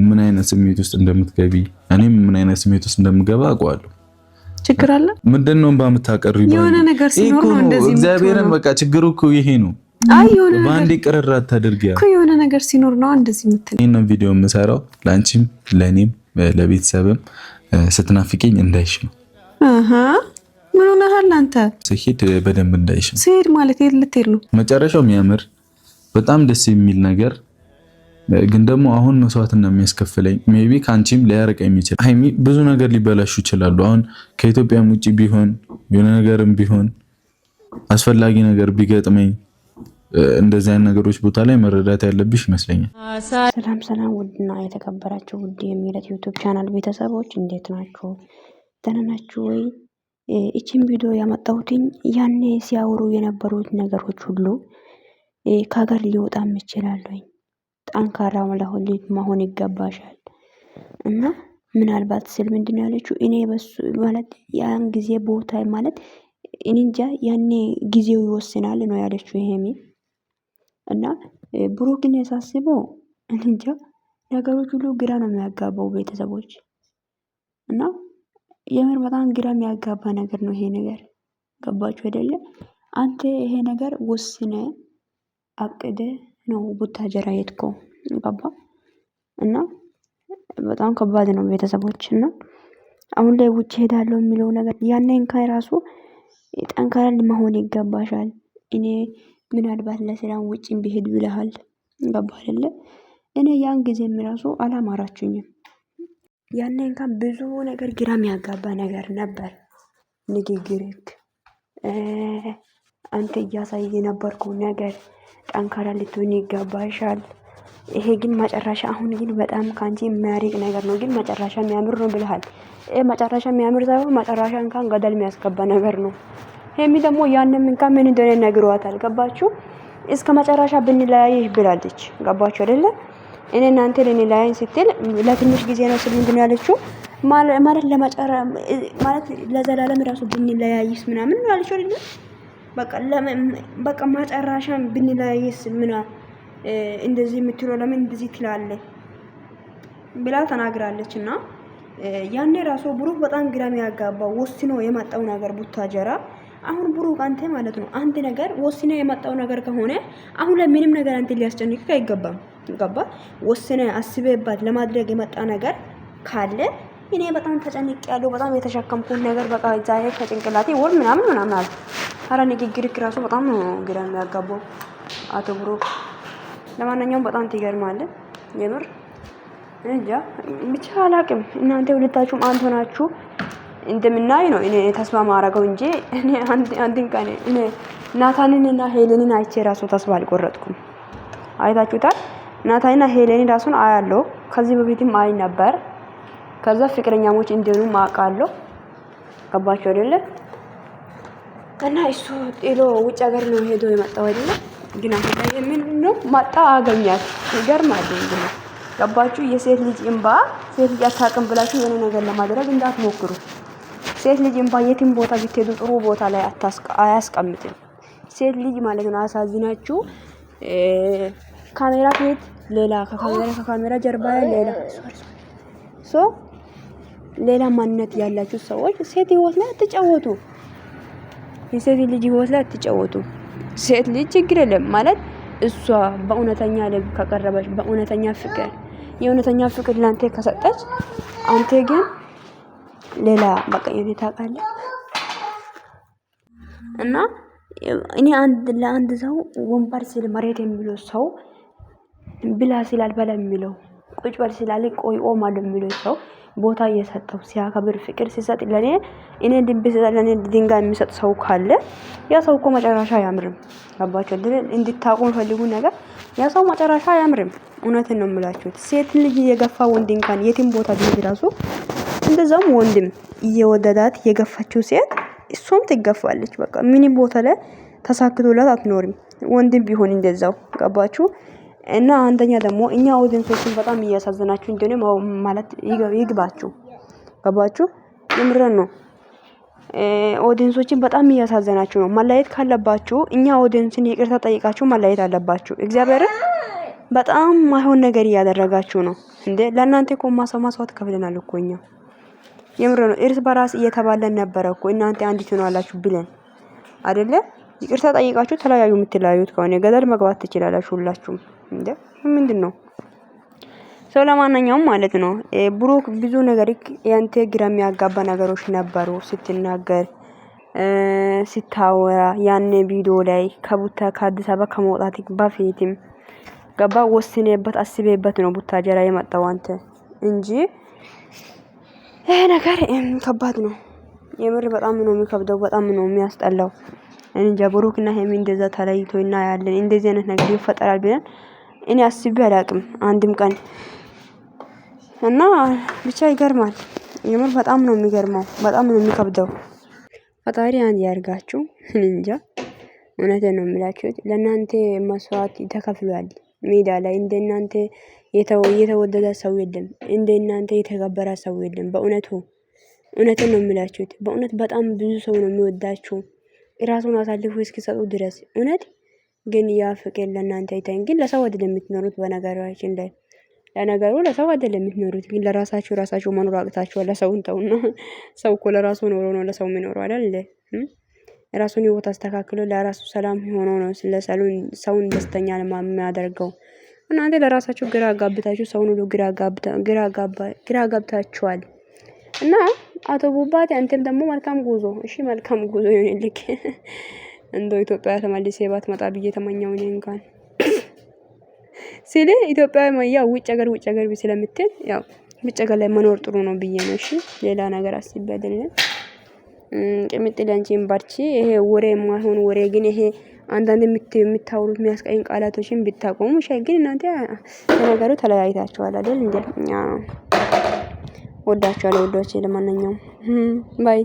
ምን አይነት ስሜት ውስጥ እንደምትገቢ እኔም ምን አይነት ስሜት ውስጥ እንደምገባ አውቀዋለሁ። ችግር አለ ምንድነው ባምታቀሪ የሆነ ነገር ሲኖር ነው እንደዚህ እግዚአብሔርን በቃ ችግሩ እኮ ይሄ ነው። አይ የሆነ ነገር ባንዴ ቅርራት ታደርጊያ እኮ የሆነ ነገር ሲኖር ነው እንደዚህ የምትል። ይሄን ቪዲዮ የምሰራው ላንቺም ለኔም ለቤተሰብም ስትናፍቂኝ እንዳይሽ ነው። ምን ሆነሃል አንተ? ስሄድ በደንብ እንዳይሽ ነው። ስሄድ ማለት የት ልትሄድ ነው? መጨረሻው የሚያምር በጣም ደስ የሚል ነገር ግን ደግሞ አሁን መስዋዕትና የሚያስከፍለኝ ሜቢ ካንቺም ሊያርቀኝ የሚችል ሃይሚ ብዙ ነገር ሊበላሹ ይችላሉ። አሁን ከኢትዮጵያም ውጪ ቢሆን የሆነ ነገርም ቢሆን አስፈላጊ ነገር ቢገጥመኝ እንደዚህ አይነት ነገሮች ቦታ ላይ መረዳት ያለብሽ ይመስለኛል። ሰላም ውድና የተከበራችሁ ውድ የሚለት ዩቲዩብ ቻናል ቤተሰቦች እንዴት ናችሁ? ደህና ናችሁ ወይ? እቺን ቪዲዮ ያመጣሁትኝ ያኔ ሲያወሩ የነበሩት ነገሮች ሁሉ ከሀገር ሊወጣም ይችላል። ጠንካራ መሆን ይገባሻል እና ምናልባት ስል ምንድን ነው ያለችው? እኔ በሱ ማለት ያን ጊዜ ቦታ ማለት እኔ እንጃ ያኔ ጊዜው ይወስናል ነው ያለችው ይሄሚ እና ብሩክን ያሳስበው እኔ እንጃ ነገሮች ሁሉ ግራ ነው የሚያጋባው ቤተሰቦች እና የምር በጣም ግራ የሚያጋባ ነገር ነው ይሄ ነገር። ገባችሁ አይደለ? አንተ ይሄ ነገር ወስነ አቅደ ነው ቡታጀራ የትከው ገባ እና በጣም ከባድ ነው ቤተሰቦች እና አሁን ላይ ውጭ ሄዳለሁ የሚለው ነገር ያኔ እንኳን ራሱ ጠንካራ መሆን ይገባሻል። እኔ ምናልባት ለስራም ውጭም ቢሄድ ብለሃል ገባ አይደለ? እኔ ያን ጊዜም ራሱ አላማራችሁኝም። ያኔ እንኳን ብዙ ነገር ግራ የሚያጋባ ነገር ነበር ንግግርክ አንተ እያሳየ የነበርከው ነገር ጠንካራ ልትሆን ይገባሻል። ይሄ ግን መጨረሻ አሁን ግን በጣም ካንቺ የሚያርቅ ነገር ነው። ግን መጨረሻ የሚያምር ነው ብለሃል። መጨረሻ የሚያምር ሳይሆን መጨረሻ እንኳን ገደል የሚያስገባ ነገር ነው። ሄሚ ደግሞ ያንንም እንኳን ምን እንደሆነ ነግሯታል። ገባችሁ? እስከ መጨረሻ ብንለያይሽ ብላለች። ገባችሁ አይደለ? እኔ እናንተ ለኔላይን ስትል ለትንሽ ጊዜ ነው ስል ምንድን ያለችው ማለት ለመጨረሻ ማለት ለዘላለም ራሱ ብንለያይስ ምናምን ያለችው አይደለ? በቃ መጨረሻም ብንለያይስ ምን እንደዚህ የምትለው ለምን እንደዚህ ትላለህ ብላ ተናግራለች። እና ያኔ ራሱ ብሩክ በጣም ግራ የሚያጋባው ወስኖ የመጣው ነገር ቡታጀራ አሁን ብሩክ አንተ ማለት ነው አንድ ነገር ወስነ የመጣው ነገር ከሆነ አሁን ላይ ምንም ነገር አንተ ሊያስጨንቅህ አይገባም። ገባ? ወስነ አስበህበት ለማድረግ የመጣ ነገር ካለ እኔ በጣም ተጨንቄያለሁ፣ በጣም የተሸከምኩት ነገር በቃ ዛሬ ከጭንቅላቴ ወል ምናምን አለ። ኧረ ንግግርክ ራሱ በጣም ግራ የሚያጋባው አቶ ብሩክ። ለማንኛውም በጣም ትገርማለህ የምር እንጃ ብቻ አላቅም። እናንተ ሁለታችሁም አንድ ሆናችሁ እንደምናይ ነው እኔ ተስፋ ማረገው እንጂ እኔ አንድን ቀን እኔ ናታንንና ሄሌንን አይቼ ራሱ ተስፋ አልቆረጥኩም። አይታችሁታል? ናታንና ሄሌንን ራሱን አያለው። ከዚህ በፊትም አይ ነበር። ከዛ ፍቅረኛሞች እንደሆኑ ማቃለው። ገባችሁ አይደለ? እና እሱ ጥሎ ውጭ ሀገር ነው ሄዶ የመጣው አይደለ? ግን አሁን ላይ ምን ነው መጣ አገኛት። ይገርማል እንዴ! ገባችሁ? የሴት ልጅ እንባ ሴት ልጅ አታውቅም ብላችሁ የሆነ ነገር ለማድረግ እንዳትሞክሩ። ሴት ልጅ እንባ የትም ቦታ ብትሄዱ ጥሩ ቦታ ላይ አያስቀምጥም። ሴት ልጅ ማለት ነው አሳዝናችሁ ካሜራ ፊት ሌላ ከካሜራ ጀርባ ሌላ ሌላ ማንነት ያላችሁ ሰዎች ሴት ህይወት ላይ አትጫወቱ። የሴት ልጅ ህይወት ላይ አትጫወቱ። ሴት ልጅ ችግር የለም ማለት እሷ በእውነተኛ ልብ ከቀረበች በእውነተኛ ፍቅር የእውነተኛ ፍቅር ላንተ ከሰጠች አንተ ግን ሌላ በቃ የኔ ታውቃለህ። እና እኔ ለአንድ ሰው ወንበር ሲል መሬት የሚለው ሰው ብላ ሲል አልበላ የሚለው ቁጭ በል ሲላል ቆይ ኦማል የሚለው ሰው ቦታ እየሰጠው ሲያከብር ፍቅር ሲሰጥ ለኔ እኔ ድንብ ሲሰጥ ለኔ ድንጋይ የሚሰጥ ሰው ካለ ያ ሰው እኮ መጨረሻ አያምርም። ገባችሁ? እንድታውቁ ፈልጉ ነገር ያ ሰው መጨረሻ አያምርም። እውነትን ነው የምላችሁ። ሴት ልጅ የገፋ ወንድ እንኳን የትም ቦታ ቢሄድ ራሱ እንደዛም ወንድም እየወደዳት የገፋችው ሴት እሷም ትገፋለች። በቃ ምንም ቦታ ላይ ተሳክቶላት አትኖርም። ወንድም ቢሆን እንደዛው። ገባችሁ? እና አንደኛ ደግሞ እኛ ኦዲየንሶችን በጣም እያሳዘናችሁ እንደሆነ ማለት ይግባችሁ። ገባችሁ? የምረን ነው። ኦዲየንሶችን በጣም እያሳዘናችሁ ነው። መለየት ካለባችሁ እኛ ኦዲየንስን ይቅርታ ጠይቃችሁ መለየት አለባችሁ። እግዚአብሔርን በጣም ማይሆን ነገር እያደረጋችሁ ነው እንዴ። ለእናንተ እኮ ማሰማሰዋት ከፍለናል እኮ እኛ የምር ነው። እርስ በራስ እየተባለን ነበረ እኮ እናንተ አንዲት ነው አላችሁ ብለን አይደለ? ይቅርታ ጠይቃችሁ ተለያዩ። የምትለያዩት ከሆነ ገደል መግባት ትችላላችሁ ሁላችሁም እንዴ። ምንድነው ሰው ለማንኛውም ማለት ነው ብሩክ ብዙ ነገር ያንተ ግራ የሚያጋባ ነገሮች ነበሩ ስትናገር ሲታወራ ያኔ ቪዲዮ ላይ ከአዲስ አበባ ከመውጣት በፊትም ገባ ወስነበት አስበበት ነው ቡታጀራ የመጣው አንተ እንጂ ይሄ ነገር ከባድ ነው የምር በጣም ነው የሚከብደው በጣም ነው የሚያስጠላው እንጃ ብሩክና ሄሚ እንደዛ ተለይቶና ያለን እንደዚህ አይነት ነገር ይፈጠራል ብለን እኔ አስቤ አላቅም አንድም ቀን እና ብቻ ይገርማል የምር በጣም ነው የሚገርመው በጣም ነው የሚከብደው ፈጣሪ አንድ ያርጋችሁ እንጃ እውነቴን ነው የምላችሁ ለእናንተ መስዋዕት ተከፍሏል ሜዳ ላይ እንደናንተ የተወደደ ሰው የለም እንደናንተ የተከበረ ሰው የለም በእውነቱ እውነቴን ነው የምላችሁ በእውነት በጣም ብዙ ሰው ነው የሚወዳችሁ ራሱን አሳልፎ እስኪሰጡ ድረስ እውነት ግን ያ ፍቅር ለእናንተ አይታኝ ግን ለሰው አይደለም የምትኖሩት በነገራችን ላይ ለነገሩ ለሰው አይደለም የምትኖሩት ግን ለራሳችሁ መኖር አቅታችኋል ለሰውን ተውና ሰው እኮ ለራሱ ኖሮ ነው ለሰው የሚኖረው አይደል ራሱን ህይወት አስተካክሎ ለራሱ ሰላም ሆኖ ነው ሰውን ደስተኛ የሚያደርገው እናንተ ለራሳችሁ ግራ አጋብታችሁ ሰውን ሁሉ ግራ አጋብታችኋል እና አቶ ቡባቴ አንተም ደግሞ መልካም ጉዞ እሺ መልካም ጉዞ ይሁንልክ እንደው ኢትዮጵያ ተመልሰህ ባትመጣ ብዬ ተመኘው እኔ እንኳን ሲል ኢትዮጵያ ያው ውጭ ሀገር ስለምትል ያው ውጭ ሀገር ላይ መኖር ጥሩ ነው ብዬ ነው እሺ ሌላ ነገር አስቤ አይደለም ቅምጥል አንቺን ባርቺ ይሄ ወሬ የማይሆን ወሬ ግን ይሄ አንዳንድ የምታወሩት የሚያስቀይም ቃላቶችን ብታቆሙ ሻይ ግን እናንተ ነገሩ ተለያይታችኋል አይደል እንዴ ወዳችኋለሁ ወዶቼ ለማንኛውም ባይ